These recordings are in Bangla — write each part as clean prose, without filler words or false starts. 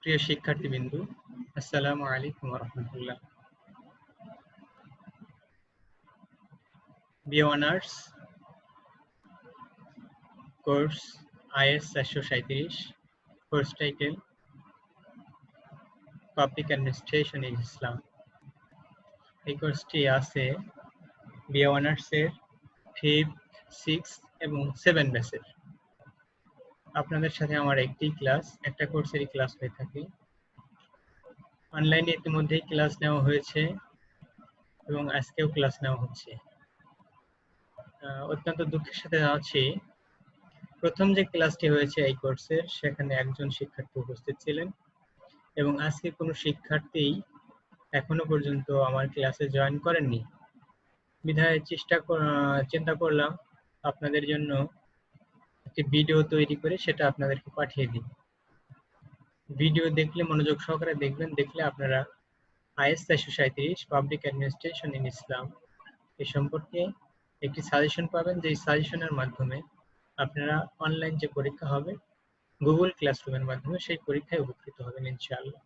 প্রিয় শিক্ষার্থীবৃন্দু, আসসালামু আলাইকুম ওয়া রাহমাতুল্লাহ। BA honours course IS 437, course title public administration in Islam. এই কোর্সটি আছে বিএ অনার্সের 5th, 6th এবং 7 ব্যাচের। আপনাদের সাথে আমার একটা কোর্সেরই ক্লাস হয়ে থাকে। অনলাইনে ইতিমধ্যেই ক্লাস নেওয়া হয়েছে এবং আজকেও ক্লাস নেওয়া হচ্ছে। অত্যন্ত দুঃখের সাথে জানাচ্ছি, প্রথম যে ক্লাসটি হয়েছে এই কোর্সের, সেখানে একজন শিক্ষার্থী উপস্থিত ছিলেন এবং আজকে কোনো শিক্ষার্থী এখনো পর্যন্ত আমার ক্লাসে জয়েন করেননি। বিধায় চিন্তা করলাম আপনাদের জন্য একটি ভিডিও তৈরি করে সেটা আপনাদেরকে পাঠিয়ে দিই। ভিডিও দেখলে মনোযোগ সহকারে দেখবেন, দেখলে আপনারা IS 437 পাবলিক অ্যাডমিনিস্ট্রেশন ইন ইসলাম এ সম্পর্কে একটি সাজেশন পাবেন, যে সাজেশনের মাধ্যমে আপনারা অনলাইন যে পরীক্ষা হবে গুগল ক্লাসরুমের মাধ্যমে সেই পরীক্ষায় উপকৃত হবেন ইনশাআল্লাহ।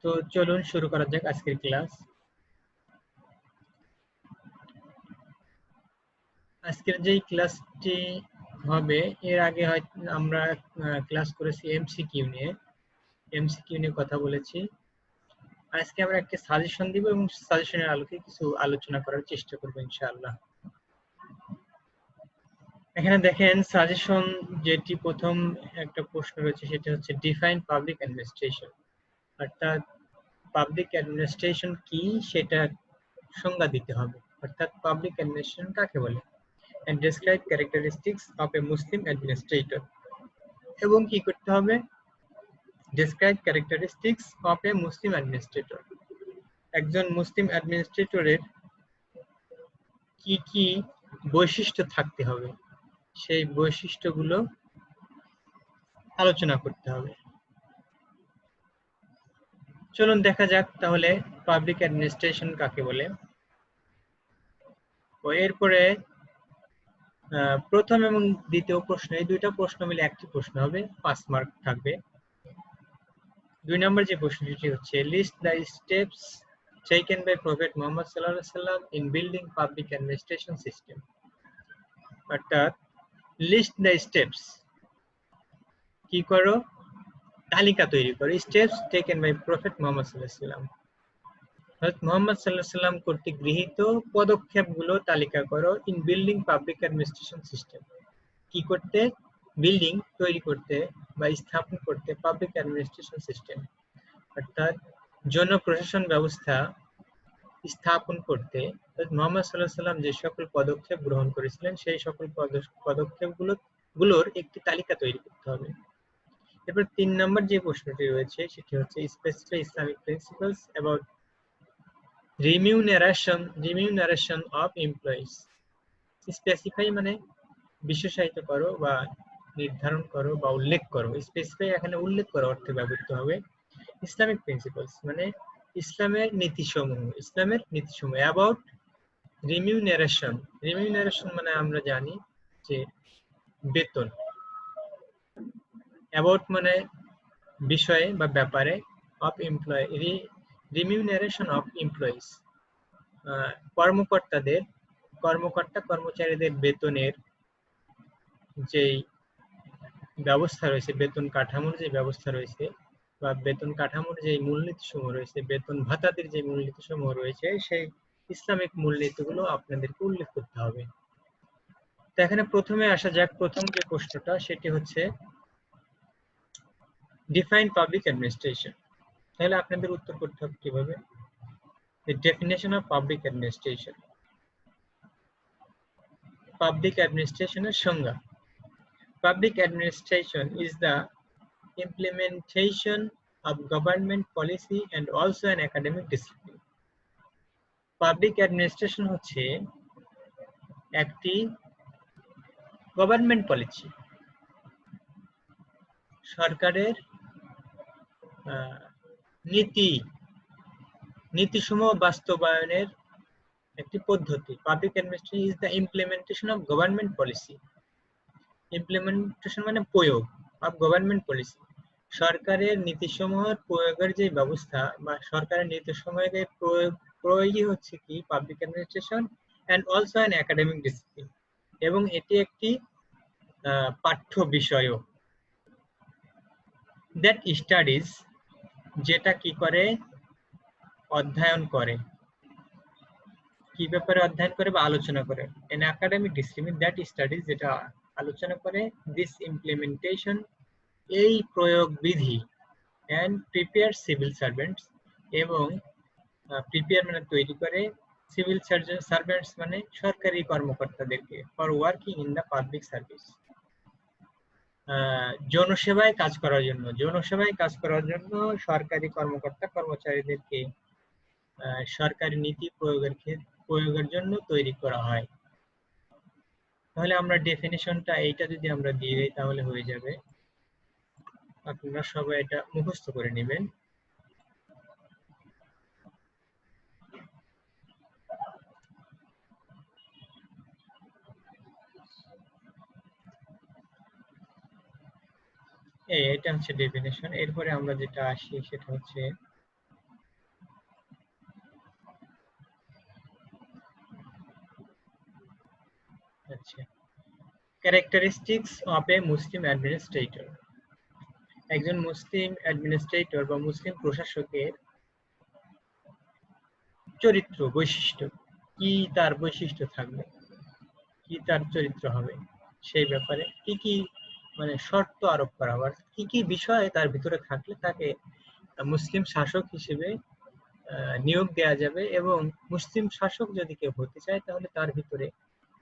তো চলুন শুরু করা যাক আজকের ক্লাস। আজকের যেই ক্লাসটি হবে, এর আগে হয়তো আমরা ক্লাস করেছি এমসিকিউ নিয়ে কথা বলেছি। আজকে আমরা একটা সাজেশন দিব এবং সাজেশনের আলোকে কিছু আলোচনা করার চেষ্টা করব ইনশাআল্লাহ। এখানে দেখেন সাজেশন যেটি প্রথম একটা প্রশ্ন রয়েছে, সেটা হচ্ছে ডিফাইন পাবলিক অ্যাডমিনিস্ট্রেশন, অর্থাৎ পাবলিক অ্যাডমিনিস্ট্রেশন কি সেটা সংজ্ঞা দিতে হবে, অর্থাৎ পাবলিক অ্যাডমিনিস্ট্রেশন কাকে বলে, and describe characteristics of a Muslim administrator। এবং কি করতে হবে, describe characteristics of a Muslim administrator। একজন মুসলিম অ্যাডমিনিস্ট্রেটরের কি কি বৈশিষ্ট্য থাকতে হবে, সেই বৈশিষ্ট্যগুলো আলোচনা করতে হবে। চলুন দেখা যাক তাহলে পাবলিক অ্যাডমিনিস্ট্রেশন কাকে বলে। তো এরপরে প্রথম এবং দ্বিতীয় প্রশ্ন, এই দুইটা প্রশ্ন মিলে একটি প্রশ্ন হবে, 5 মার্ক থাকবে। 2 নম্বর যে প্রশ্নটি হচ্ছে list the steps taken by Prophet Muhammad sallallahu alaihi wasallam in building public administration system। অর্থাৎ লিস্ট দ্য স্টেপস, কি করো, তালিকা তৈরি করো, steps taken by prophet Muhammad সাল্লাল্লাহু আলাইহি ওয়াসাল্লাম, হযরত মুহাম্মদ সাল্লাল্লাহু আলাইহি ওয়াসাল্লাম কর্তৃক গৃহীত পদক্ষেপগুলো তালিকা করো in building public administration system. কি করতে, বিল্ডিং তৈরি করতে বা স্থাপন করতে পাবলিক অ্যাডমিনিস্ট্রেশন সিস্টেম, অর্থাৎ জনপ্রশাসন ব্যবস্থা স্থাপন করতে মুহাম্মদ সাল্লাল্লাহু আলাইহি ওয়াসাল্লাম যে সকল পদক্ষেপ গ্রহণ করেছিলেন, সেই সকল পদক্ষেপগুলোর একটি তালিকা তৈরি করতে হবে। এরপর 3 নম্বর যে প্রশ্নটি রয়েছে সেটি হচ্ছে specify Islamic principles about remuneration of employees. Specify মানে বিশেষায়িত করো বা নির্ধারণ করো বা উল্লেখ করো। স্পেসিফাই এখানে উল্লেখ করা অর্থে ব্যবহৃত হবে। ইসলামিক প্রিন্সিপালস মানে ইসলামের নীতিসমূহ অ্যাবাউট রিমিউনারেশন মানে আমরা জানি যে বেতন, অ্যাবাউট মানে বিষয়ে বা ব্যাপারে, of employee remuneration of employees কর্মচারীদের বেতনের যেই ব্যবস্থা রয়েছে, বেতন কাঠামোর যে ব্যবস্থা রয়েছে বা বেতন কাঠামোর যে মূলনীতিসমূহ রয়েছে, বেতন ভাতাদের যে মূলনীতিসমূহ রয়েছে, সেই ইসলামিক মূলনীতিগুলো আপনাদেরকে উল্লেখ করতে হবে। তো এখানে প্রথমে আসা যাক, প্রথম যে প্রশ্নটা সেটি হচ্ছে ডিফাইন পাবলিক অ্যাডমিনিস্ট্রেশন। তাহলে আপনাদের উত্তর করতে হবে কিভাবে, the definition of public administration। Public অ্যাডমিনিস্ট্রেশনের সংজ্ঞা, public administration is the implementation of government policy and also an academic discipline। Public administration হচ্ছে একটি গভর্নমেন্ট পলিসি, সরকারের নীতিসমূহ বাস্তবায়নের একটি পদ্ধতি। Public administration is the implementation of government policy. Implementation মানে প্রয়োগ, অফ গভর্নমেন্ট পলিসি, সরকারের নীতিসমূহের প্রয়োগের যে ব্যবস্থা বা সরকারের নীতিসমূহের প্রয়োগই হচ্ছে কি public administration and also an academic discipline, এবং এটি একটি পাঠ্য বিষয়ও। দ্যাট স্টাডিজ, যেটা কি করে, অধ্যয়ন করে, কি ব্যাপারে অধ্যয়ন করে বা আলোচনা করে, an academic discipline that studies, যেটা আলোচনা করে, this implementation, এই প্রয়োগ বিধি, and prepare civil servants, এবং প্রিপেয়ার মানে তৈরি করে, সিভিল সার্ভেন্টস মানে সরকারি কর্মকর্তাদেরকে, for working in the public service, জনসেবায় কাজ করার জন্য, সরকারি কর্মকর্তা কর্মচারীদেরকে সরকারি নীতি প্রয়োগের জন্য তৈরি করা হয়। তাহলে আমরা ডেফিনিশনটা এইটা যদি আমরা দিয়ে দিই তাহলে হয়ে যাবে। আপনারা সবাই এটা মুখস্থ করে নেবেন। এটা হচ্ছে ডেফিনিশন। এরপরে আমরা যেটা আসি সেটা হচ্ছে আচ্ছা, characteristics of A Muslim administrator. একজন মুসলিম অ্যাডমিনিস্ট্রেটর বা মুসলিম প্রশাসকের চরিত্র, বৈশিষ্ট্য, কি তার বৈশিষ্ট্য থাকবে, কি তার চরিত্র হবে, সেই ব্যাপারে কি কি মানে শর্ত আরোপ করা, আবার কি কি বিষয় তার ভিতরে থাকলে তাকে মুসলিম শাসক হিসেবে নিয়োগ দেওয়া যাবে, এবং মুসলিম শাসক যদি কেউ হতে চায় তাহলে তার ভিতরে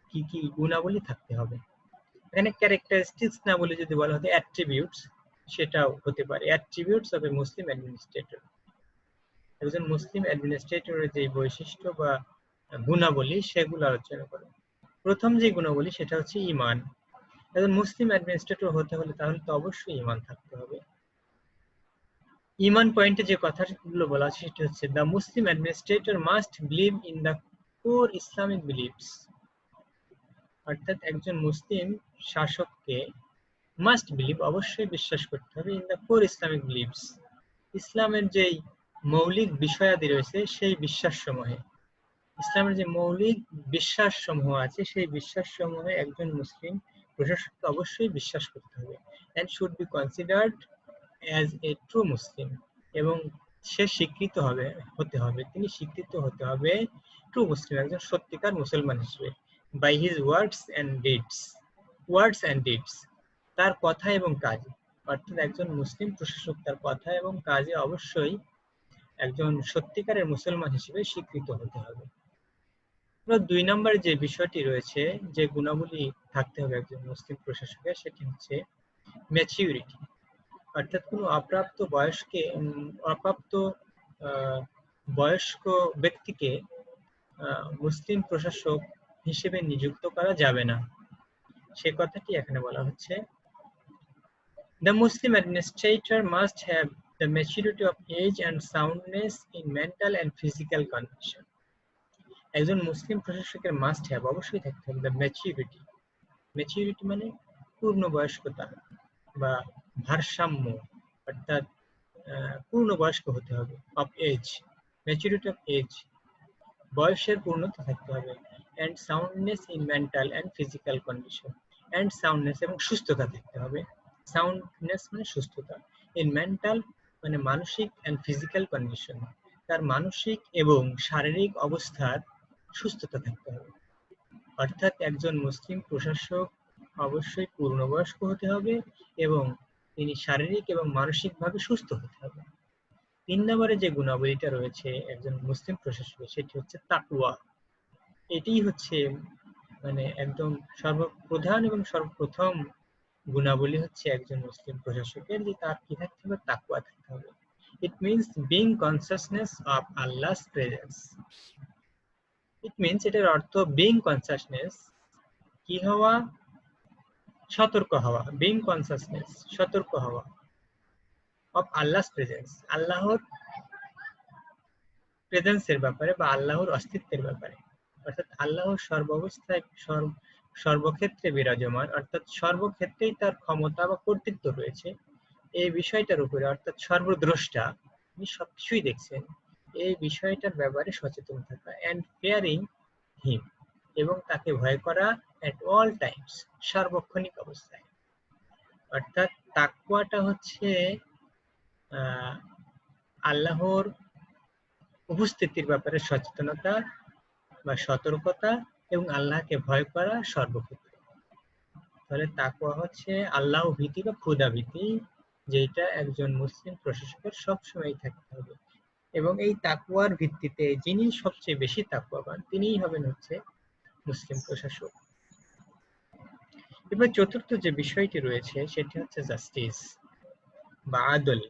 কি কি গুণাবলী থাকতে হবে। এখানে ক্যারেক্টারিস্টিক্স না বলে যদি বলা হতো অ্যাট্রিবিউটস, সেটাও হতে পারে। Attributes of A Muslim administrator, একজন মুসলিম অ্যাডমিনিস্ট্রেটরের যে বৈশিষ্ট্য বা গুণাবলী সেগুলো আলোচনা করে। প্রথম যে গুণাবলী সেটা হচ্ছে ঈমান। একজন মুসলিম অ্যাডমিনিস্ট্রেটর হতে হলে তাহলে তো অবশ্যই ঈমান থাকতে হবে। ঈমান পয়েন্টে যে কথাগুলো বলা আছে সেটা হচ্ছে the Muslim administrator must believe in the core Islamic believes, অর্থাৎ একজন মুসলিম শাসককে মাস্ট বিলিভ অবশ্যই বিশ্বাস করতে হবে in the core Islamic believes, ইসলামের যেই মৌলিক বিষয়াদি রয়েছে সেই বিশ্বাস সমূহে, ইসলামের যে মৌলিক বিশ্বাস সমূহ আছে সেই বিশ্বাস সমূহে একজন মুসলিম প্রশাসককে অবশ্যই বিশ্বাস করতে হবে, and should be considered as a true Muslim, এবং সে স্বীকৃত হতে হবে, তিনি স্বীকৃত হতে হবে ট্রু মুসলিম, একজন সত্যিকার মুসলমান হিসেবে, by his words and deeds, তার কথা এবং কাজ, অর্থাৎ একজন মুসলিম প্রশাসক তার কথা এবং কাজে অবশ্যই একজন সত্যিকারের মুসলমান হিসেবে স্বীকৃত হতে হবে। 2 নম্বরে যে বিষয়টি রয়েছে, যে গুণাবলী থাকতে হবে একজন মুসলিম প্রশাসকের, সেটি হচ্ছে ম্যাচিউরিটি, অর্থাৎ কোনো অপ্রাপ্ত বয়স্ক ব্যক্তিকে মুসলিম প্রশাসক হিসেবে নিযুক্ত করা যাবে না, সে কথাটি এখানে বলা হচ্ছে। The Muslim administrator must have the maturity of age and soundness in mental and physical condition. একজন মুসলিম প্রশাসকের মাস্ট হ্যাভ অবশ্যই থাকতে হবে দ্য ম্যাচিউরিটি মানে পূর্ণবয়স্কতা বা ভারসাম্য, অর্থাৎ পূর্ণবয়স্ক হতে হবে, of age, maturity of age, বয়সের পূর্ণতা থাকতে হবে, and soundness in mental and physical condition, and soundness এবং সুস্থতা থাকতে হবে, সাউন্ডনেস মানে সুস্থতা, ইন মেন্টাল মানে মানসিক, অ্যান্ড ফিজিক্যাল কন্ডিশন তার মানসিক এবং শারীরিক অবস্থার সুস্থতা থাকতে হবে। অর্থাৎ একজন মুসলিম প্রশাসক অবশ্যই পূর্ণবয়স্ক হতে হবে এবং তিনি শারীরিক এবং মানসিকভাবে সুস্থ হতে হবে। 3 নম্বরে যে গুণাবলীটা রয়েছে একজন মুসলিম প্রশাসকের সেটি হচ্ছে তাকওয়া। এটিই হচ্ছে মানে একদম সর্বপ্রধান এবং সর্বপ্রথম গুণাবলী হচ্ছে একজন মুসলিম প্রশাসকের, যে তার কি থাকতে হবে, তাকওয়া থাকতে হবে। It means being consciousness of আল্লাহস presence. It means এটার অর্থ বিং কনসাসনেস, কি হওয়া, সতর্ক হওয়া, বিং কনসাসনেস সতর্ক হওয়া, অফ আল্লাহস প্রেজেন্স আল্লাহর প্রেজেন্সের ব্যাপারে বা আল্লাহর অস্তিত্বের ব্যাপারে, অর্থাৎ আল্লাহর সর্বাবস্থায় সর্বক্ষেত্রে বিরাজমান, অর্থাৎ সর্বক্ষেত্রেই তার ক্ষমতা বা কর্তৃত্ব রয়েছে, এই বিষয়টার উপরে, অর্থাৎ সর্বদ্রষ্টা, তিনি সবকিছুই দেখছেন, এই বিষয়টার ব্যাপারে সচেতন থাকা, এন্ড ফিয়ারিং হিম, এবং তাকে ভয় করা এট অল টাইমস, সার্বক্ষণিক অবস্থায়। অর্থাৎ তাকওয়াটা হচ্ছে আল্লাহর উপস্থিতির ব্যাপারে সচেতনতা বা সতর্কতা এবং আল্লাহকে ভয় করা সর্বক্ষেত্রে। তাহলে তাকওয়া হচ্ছে আল্লাহ ভীতি বা খোদা ভীতি, যেটা একজন মুসলিম প্রশাসকের সবসময় থাকতে হবে। এবং এই তাকওয়ার ভিত্তিতে যিনি সবচেয়ে বেশি তাকওয়াবান তিনিই হবেন হচ্ছে মুসলিম প্রশাসক। এবার চতুর্থ যে বিষয়টি রয়েছে সেটি হচ্ছে জাস্টিস বা আদল।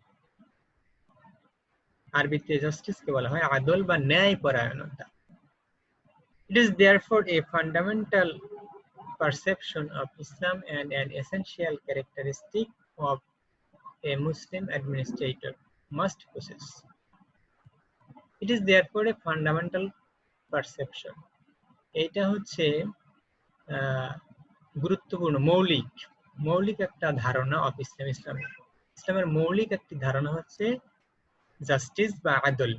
আরবিতে জাস্টিসকে বলা হয় আদল বা ন্যায় পরায়ণতা। It is therefore a fundamental perception of Islam and an essential characteristic of a Muslim administrator must possess. It is therefore a fundamental perception. এটা হচ্ছে গুরুত্বপূর্ণ মৌলিক একটা ধারণা অফ ইসলাম। ইসলামের মৌলিক একটি ধারণা হচ্ছে জাস্টিস বা আদল।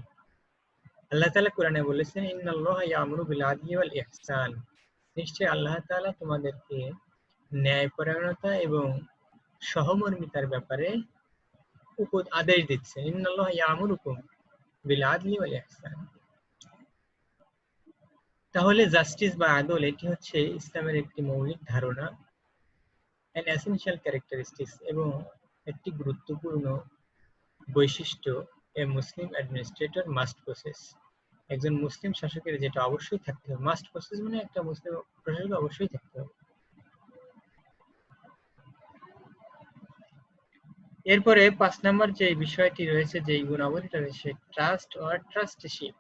আল্লাহ তাআলা কোরআনে বলেছেন, ইন্নাল্লাহা ইয়ামুরু বিল আদলি ওয়াল ইহসান, নিশ্চয়ই আল্লাহ তাআলা তোমাদেরকে ন্যায়পরায়ণতা এবং সহমর্মিতার ব্যাপারে আদেশ দিচ্ছেন। ইন্নাল্লাহা ইয়ামুরুকুম বিল আদলি ওয়াল ইহসান। তাহলে জাস্টিস বা আদল এটি হচ্ছে ইসলামের একটি মৌলিক ধারণা, an essential characteristics, এবং একটি গুরুত্বপূর্ণ বৈশিষ্ট্য a Muslim administrator must possess. একজন মুসলিম শাসকের যেটা অবশ্যই থাকতে হবে, মাস্ট প্রসেস মানে একটা মুসলিম প্রশাসক অবশ্যই থাকতে হবে। এরপরে 5 নম্বর যে বিষয়টি রয়েছে, যে গুণাবলীটা রয়েছে, ট্রাস্ট অর ট্রাস্টশিপ,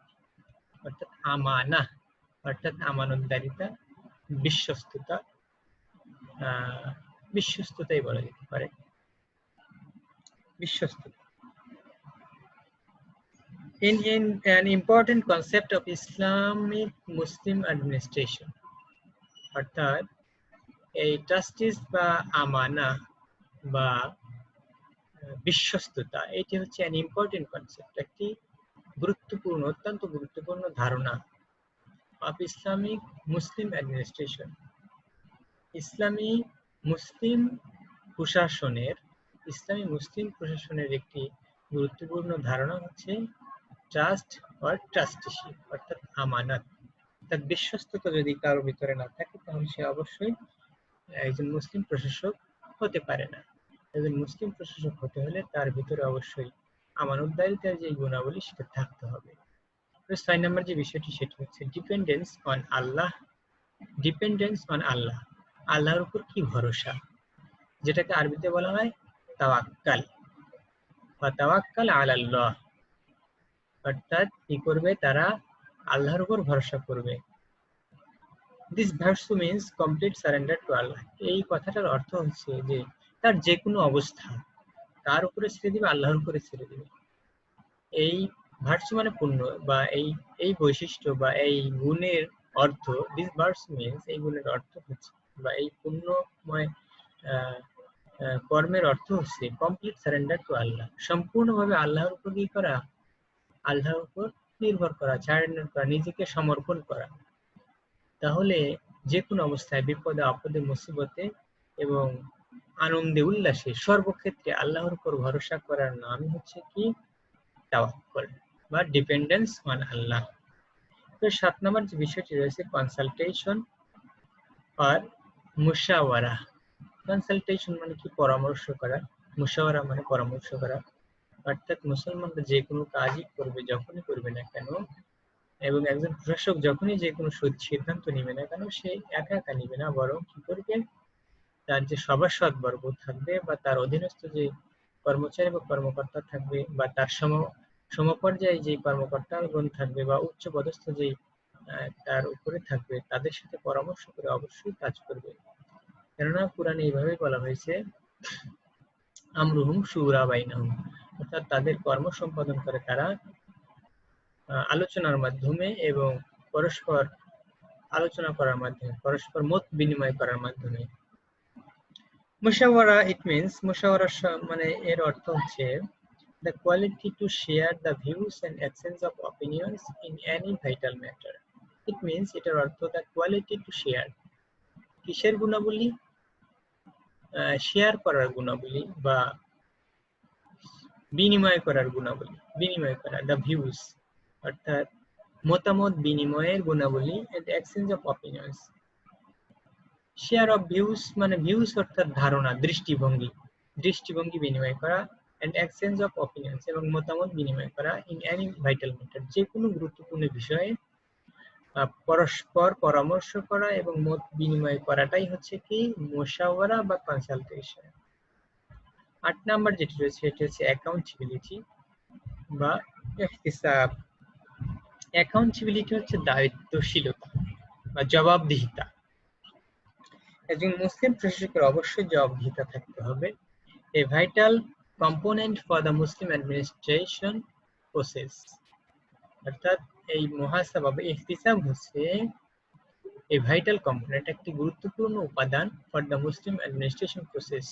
অর্থাৎ আমানা, অর্থাৎ আমানতদারিতা, বিশ্বস্ততা, বিশ্বস্ততাই বলা যেতে পারে, বিশ্বস্ততা। In an important concept of Islamic Muslim administration, অর্থাৎ এই ট্রাস্টিস বা আমানা বা বিশ্বস্ততা, এটি হচ্ছে an important concept, একটি গুরুত্বপূর্ণ, অত্যন্ত গুরুত্বপূর্ণ ধারণা of Islamic Muslim administration, ইসলামী মুসলিম প্রশাসনের একটি গুরুত্বপূর্ণ ধারণা হচ্ছে ট্রাস্ট অর ট্রাস্টিশিপ, অর্থাৎ আমানত। অর্থাৎ বিশ্বস্ততা যদি কারোর ভিতরে না থাকে তাহলে সে অবশ্যই একজন মুসলিম প্রশাসক হতে পারে না। একজন মুসলিম প্রশাসক হতে হলে তার ভিতরে অবশ্যই আমানতদারিতার যে গুণাবলী সেটা থাকতে হবে। 6 নম্বর যে বিষয়টি সেটি হচ্ছে dependence on Allah. Dependence on Allah, আল্লাহর উপর কি ভরসা, যেটাকে আরবিতে বলা হয় তাওয়াক্কাল বা তাওয়াক্কাল আলাল্লাহ, অর্থাৎ কি করবে, তারা আল্লাহর উপর ভরসা করবে। This verse means complete surrender to Allah. এই কথাটার অর্থ হচ্ছে যে তার যে কোনো অবস্থা তার উপরে ছেড়ে দিবে, আল্লাহর উপরে ছেড়ে দিবে। এই ভার্স মানে পূর্ণ, বা এই বৈশিষ্ট্য বা এই গুণের অর্থ, দিস ভার্স মিন্স, এই গুণের অর্থ হচ্ছে বা এই পূর্ণময় কর্মের অর্থ হচ্ছে কমপ্লিট সারেন্ডার টু আল্লাহ, সম্পূর্ণভাবে আল্লাহর উপর কি করা, আল্লাহর উপর নির্ভর করা, সারেন্ডার করা, নিজেকে সমর্পণ করা। তাহলে যে কোনো অবস্থায়, বিপদে আপদে মুসিবতে এবং আনন্দে উল্লাসে সর্বক্ষেত্রে আল্লাহর উপর ভরসা করার নামই হচ্ছে কি তাওয়াক্কুল বা ডিপেন্ডেন্স অন আল্লাহ। তো 7 নম্বর যে বিষয়টি রয়েছে কনসালটেশন আর মুশাওয়ারা। কনসালটেশন মানে কি, পরামর্শ করা, মুশাওয়ারা মানে পরামর্শ করা। অর্থাৎ মুসলমানরা যে কোনো কাজই করবে, যখনই করবে না কেন, এবং একজন প্রশাসক যখনই যে কোনো সিদ্ধান্ত নেবে না কেন, সে একা একা নেবে না, বরং কি করবে, তার যে সভাসদবর্গ থাকবে বা তার অধীনস্থ যে কর্মচারী বা কর্মকর্তা থাকবে বা তার সমপর্যায়ে যে কর্মকর্তাগণ থাকবে বা উচ্চ পদস্থ যে তার উপরে থাকবে, তাদের সাথে পরামর্শ করে অবশ্যই কাজ করবে। কেননা কুরআনে এইভাবেই বলা হয়েছে, আমরুহুম শুরা বাইনাহুম, অর্থাৎ তাদের কর্ম সম্পাদন করে তারা আলোচনার মাধ্যমে এবং পরস্পর আলোচনা করার মাধ্যমে, পরস্পর মত বিনিময় করার মাধ্যমে। মুশাওয়ারা, ইট মিনস মুশাওয়ারা মানে এর অর্থ হচ্ছে the quality to share the views and exchange of opinions in any vital matter. It means এটার অর্থ the quality to share, কিসের গুণাবলী, শেয়ার করার গুণাবলী বা বিনিময় করার গুণাবলী, বিনিময় করা, the views অর্থাৎ মতামত বিনিময়ের গুণাবলী and exchange of opinions. Share of views মানে ভিউস অর্থাৎ ধারণা, দৃষ্টিভঙ্গি, দৃষ্টিভঙ্গি বিনিময় করা, and exchange of opinions এবং মতামত বিনিময় করা in any vital matter, যে কোনো গুরুত্বপূর্ণ বিষয়ে পরস্পর পরামর্শ করা এবং মত বিনিময় করাটাই হচ্ছে কি মুশাওয়ারা বা কনসালটেশন। 8 নাম্বার যেটা রয়েছে সেটা হচ্ছে অ্যাকাউন্টেবিলিটি বা ইহতিসাব। অ্যাকাউন্টেবিলিটি হচ্ছে দায়িত্বশীলতা বা জবাবদিহিতা। একজন মুসলিম প্রশাসকের অবশ্যই জবাবদিহিতা থাকতে হবে। A vital component for the Muslim administration process, অর্থাৎ এই মুহাসাবা বা ইহতিসাব হচ্ছে a vital component, একটি গুরুত্বপূর্ণ উপাদান for the Muslim administration process,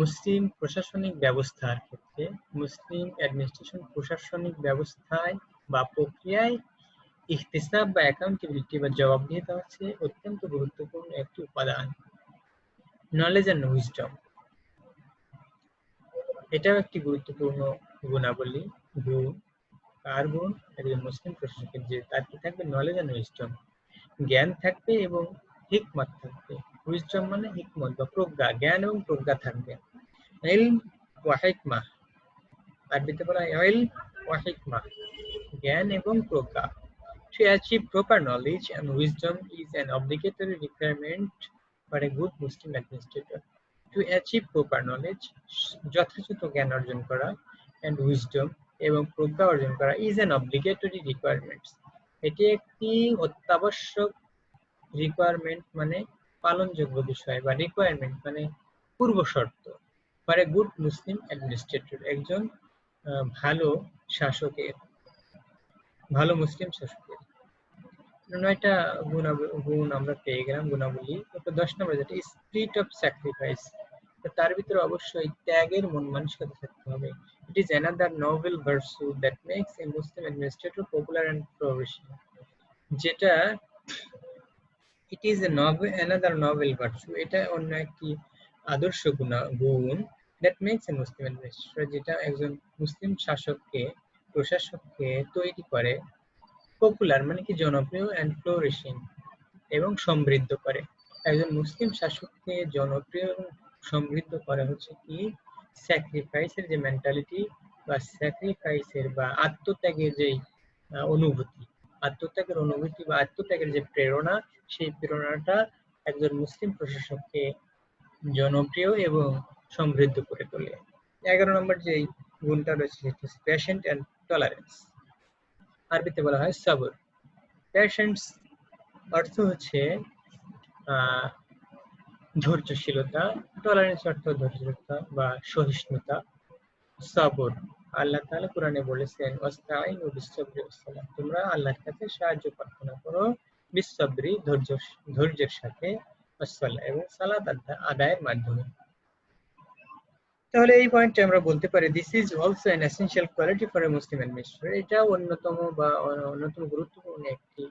মুসলিম প্রশাসনিক ব্যবস্থার ক্ষেত্রে, মুসলিম অ্যাডমিনিস্ট্রেশন প্রশাসনিক ব্যবস্থায় বা প্রক্রিয়ায় ইহতিসাব বা অ্যাকাউন্টেবিলিটি বা জবাবদিহিতা হচ্ছে অত্যন্ত গুরুত্বপূর্ণ একটি উপাদান। নলেজ এন্ড উইজডম, এটাও একটি গুরুত্বপূর্ণ গুণাবলী, গুণ। কার গুণ? একজন মুসলিম প্রশাসকের, যে তার কি থাকবে? নলেজ এন্ড উইজডম, জ্ঞান থাকবে এবং হিকমত থাকবে। উইজডম মানে হিকমত বা প্রজ্ঞা, জ্ঞান এবং প্রজ্ঞা থাকবে। ইলম ওয়া হিকমা, আরবিতে বলা হয় ইলম ওয়া হিকমা, জ্ঞান এবং প্রজ্ঞা। To achieve proper knowledge and wisdom is an obligatory requirement for a good Muslim administrator. To achieve proper knowledge, যথাযথ জ্ঞান অর্জন করা, and wisdom এবং প্রজ্ঞা অর্জন করা is an obligatory requirement. এটি একটি অত্যাবশ্যক, রিকোয়ারমেন্ট মানে পালনযোগ্য বিষয়, বা রিকোয়ারমেন্ট মানে পূর্ব শর্ত, for a good Muslim administrator, একজন ভালো শাসকের, ভালো মুসলিম শাসকের। 9টা গুণ আমরা পেয়ে গেলাম, গুণাবলী। 10 নম্বর যেটা স্পিরিট অফ স্যাক্রিফাইস, তার ভিতরে অবশ্যই ত্যাগের মন মানসিকতা থাকতে হবে। It is another noble virtue that makes a Muslim administrator popular and flourishing, যেটা it is a another noble virtue, এটা অন্য একটি আদর্শ গুণ that makes a Muslim administrator, যেটা একজন মুসলিম শাসককে, প্রশাসককে তৈরি করে পপুলার মানে কি জনপ্রিয়, এন্ড ফ্লোরিশিং এবং সমৃদ্ধ করে। একজন মুসলিম শাসককে জনপ্রিয় এবং সমৃদ্ধ করে হচ্ছে কি স্যাক্রিফাইসের যে মেন্টালিটি বা স্যাক্রিফাইসের বা আত্মত্যাগের যে অনুভূতি, আত্মত্যাগের অনুভূতি বা আত্মত্যাগের যে প্রেরণা, সেই প্রেরণাটা একজন মুসলিম প্রশাসককে জনপ্রিয় এবং সমৃদ্ধ করে তোলে। 11 নম্বর যে গুণটা রয়েছে সেটা হচ্ছে পেশেন্ট এন্ড টলারেন্স, আরবিতে বলা হয় সবর। পেশেন্স অর্থ হচ্ছে ধৈর্যশীলতা, টলারেন্স অর্থ ধৈর্যশীলতা বা সহিষ্ণুতা। সবর, আল্লাহ তাআলা কোরআনে বলেছেন ওয়াস্তাইনু বিস-সাবরি ওয়াস-সালাহ, তোমরা আল্লাহর কাছে সাহায্য প্রার্থনা করো বিস-সাবরি, ধৈর্যের সাথে, ওয়াস-সালাহ এবং সালাত আদায়ের মাধ্যমে। তাহলে এই পয়েন্টে আমরা বলতে পারি this is also an essential quality for a Muslim administrator, এটা অন্যতম গুরুত্বপূর্ণ একটি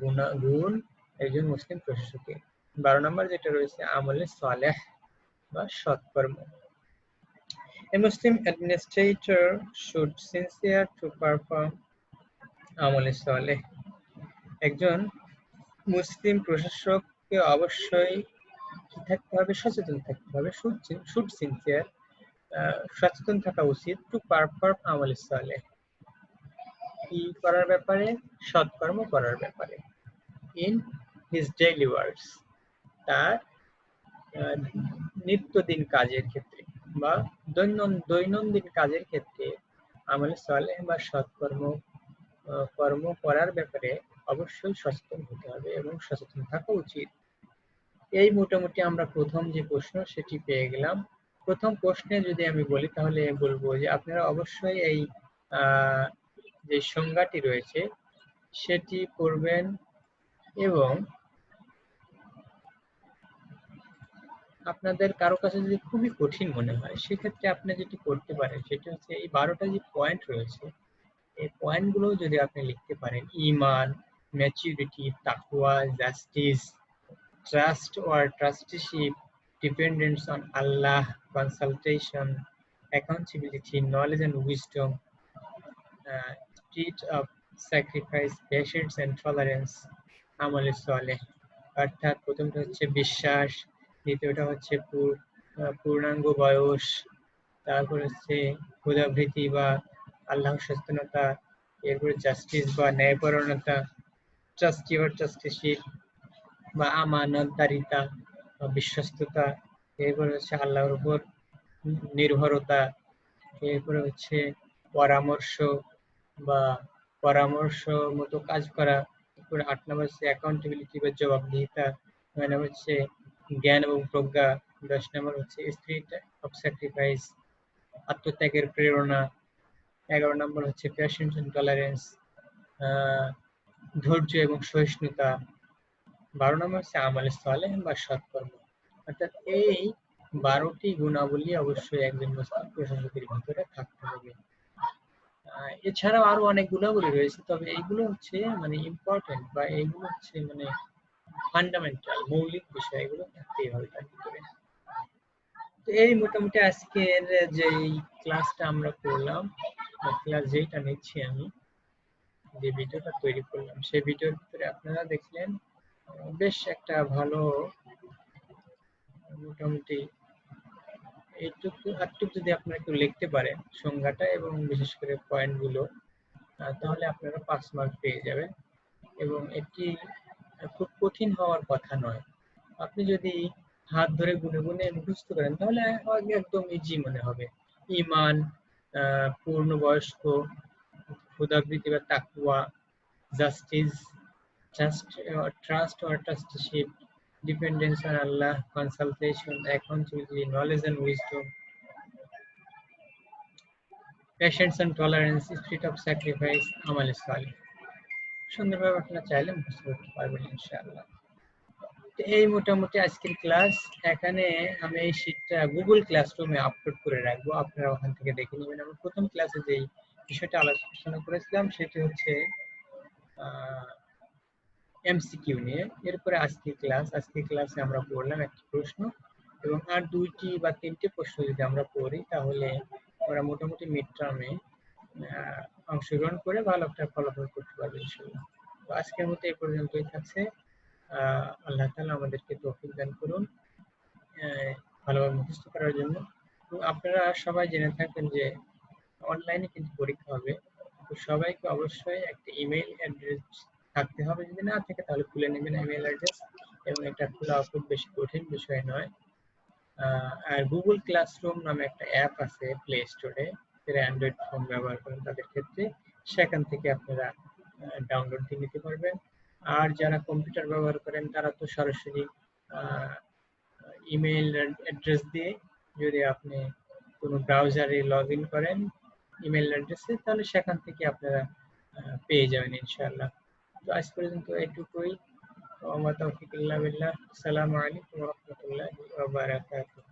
গুণ একজন মুসলিম প্রশাসকের। 12 নম্বর যেটা রয়েছে আমলে সালেহ বা সৎকর্ম। A Muslim administrator should sincere to perform আমলে সালেহ, একজন মুসলিম প্রশাসককে অবশ্যই কি থাকতে হবে? সচেতন থাকতে হবে, শুড সিনসিয়ার, সচেতন থাকা উচিত, টু পারফর্ম আমলে সালেহ, কি করার ব্যাপারে? সৎকর্ম করার ব্যাপারে। ইন হিজ ডেইলি ওয়ার্কস, তার নিত্যদিন কাজের ক্ষেত্রে বা দৈনন্দিন কাজের ক্ষেত্রে আমলে সালেহ বা সৎকর্ম কর্ম করার ব্যাপারে অবশ্যই সচেতন হতে হবে এবং সচেতন থাকা উচিত। এই মোটামুটি আমরা প্রথম যে প্রশ্ন সেটি পেয়ে গেলাম। প্রথম প্রশ্নে যদি আমি বলি তাহলে বলবো যে আপনারা অবশ্যই এই যে সংজ্ঞাটি রয়েছে সেটি পড়বেন এবং আপনাদের কারো কাছে যদি খুবই কঠিন মনে হয় সেক্ষেত্রে আপনি যেটি করতে পারেন সেটা হচ্ছে এই 12টা যে পয়েন্ট রয়েছে এই পয়েন্টগুলো যদি আপনি লিখতে পারেন, ঈমান, ম্যাচুরিটি, তাকওয়া, justice, trust or trusteeship, dependence on Allah, consultation, accountability, knowledge and wisdom, spirit of sacrifice, patience and tolerance, আমলে সালেহ। অর্থাৎ প্রথমটা হচ্ছে বিশ্বাস, দ্বিতীয়টা হচ্ছে পূর্ণাঙ্গ বয়স, তারপর হচ্ছে ক্ষুধাবৃত্তি বা আল্লাহ সচেতনতা, এরপরে জাস্টিস বা ন্যায়পরায়ণতা, ট্রাস্টি বা ট্রাস্টিশিপ বা আমানতদারিতা বা বিশ্বস্ততা, এরপরে হচ্ছে আল্লাহর উপর নির্ভরতা, এরপরে হচ্ছে পরামর্শ বা পরামর্শ মতো কাজ করা, এরপরে 8 নম্বর হচ্ছে অ্যাকাউন্টেবিলিটি বা জবাবদিহিতা, 9 নম্বর হচ্ছে জ্ঞান এবং প্রজ্ঞা, 10 নম্বর হচ্ছে স্পিরিট অফ স্যাক্রিফাইস, আত্মত্যাগের প্রেরণা, 11 নম্বর হচ্ছে প্যাশন্স এন্ড টলারেন্স, ধৈর্য এবং সহিষ্ণুতা, 12 নম্বর হচ্ছে আমালে সালেহ বা সৎকর্ম। অর্থাৎ এই 12টি গুণাবলী অবশ্যই একজন মুসলিম প্রশাসকের ভিতরে থাকতে হবে। এছাড়াও আরো অনেক গুণাবলী রয়েছে, তবে এইগুলো হচ্ছে মানে ইম্পর্টেন্ট বা এইগুলো হচ্ছে মানে ফান্ডামেন্টাল মৌলিক বিষয়, এগুলো থাকতেই হবে তার ভিতরে। তো এই মোটামুটি আজকের যে ক্লাসটা আমরা করলাম, ক্লাস যেটা নিচ্ছি আমি, যে ভিডিওটা তৈরি করলাম সেই ভিডিওর ভিতরে আপনারা দেখলেন বেশ একটা ভালো মোটামুটি এইটুকু আটটুকু যদি আপনারা একটু লিখতে পারেন সংজ্ঞাটা এবং বিশেষ করে পয়েন্টগুলো, তাহলে আপনারা 5 মার্ক পেয়ে যাবেন। এবং এটি খুব কঠিন হওয়ার কথা নয়। আপনি যদি হাত ধরে গুনে গুনে মুখস্থ করেন তাহলে একদম ইজি মনে হবে। ঈমান, পূর্ণবয়স্ক, ক্ষুধাবৃত্তি বা তাকওয়া, justice, trust or trusteeship, dependence on Allah, consultation, accountability, knowledge and wisdom, patience and tolerance, spirit of sacrifice, আমলে সালেহ। সুন্দরভাবে আপনারা চাইলে মুখস্থ করতে পারবেন ইনশাআল্লাহ। তো এই মোটামুটি আজকের ক্লাস। এখানে আমি এই শীটটা গুগল ক্লাসরুমে আপলোড করে রাখবো, আপনারা ওখান থেকে দেখে নেবেন। আমরা প্রথম ক্লাসে যেই বিষয়টা আলোচনা করেছিলাম সেটি হচ্ছে এমসিকিউ নিয়ে। এরপরে আজকের ক্লাসে আমরা পড়লাম একটি প্রশ্ন এবং আর 2টি বা 3টে প্রশ্ন যদি আমরা পড়ি তাহলে আমরা মোটামুটি মিড টার্মে অংশগ্রহণ করে ভালো একটা ফলাফল করতে পারবো ইনশাআল্লাহ। তো আজকের মতো এই পর্যন্তই থাকছে। আল্লাহ তাআলা আমাদেরকে তৌফিক দান করুন ভালোভাবে মুখস্থ করার জন্য। তো আপনারা সবাই জেনে থাকবেন যে অনলাইনে কিন্তু পরীক্ষা হবে, তো সবাইকে অবশ্যই একটা ইমেইল অ্যাড্রেস থাকতে হবে, যদি না থাকে তাহলে খুলে নেবেন ইমেইল অ্যাড্রেস, এবং এটা খোলা খুব বেশি কঠিন বিষয় নয়। আর গুগল ক্লাসরুম নামে একটা অ্যাপ আছে প্লে স্টোরে, যারা অ্যান্ড্রয়েড ফোন ব্যবহার করেন তাদের ক্ষেত্রে, সেখান থেকে আপনারা ডাউনলোড দিয়ে নিতে পারবেন। আর যারা কম্পিউটার ব্যবহার করেন তারা তো সরাসরি ইমেইল অ্যাড্রেস দিয়ে যদি আপনি কোনো ব্রাউজারে লগ ইন করেন ইমেইল অ্যাড্রেসে, তাহলে সেখান থেকে আপনারা পেয়ে যাবেন ইনশাআল্লাহ। তো আজ পর্যন্ত এটুকুই। ওয়া মা তাওফিক ইল্লা বিল্লাহ। আসসালামু আলাইকুম ওয়া রাহমাতুল্লাহি ওয়া বারাকাতুহু।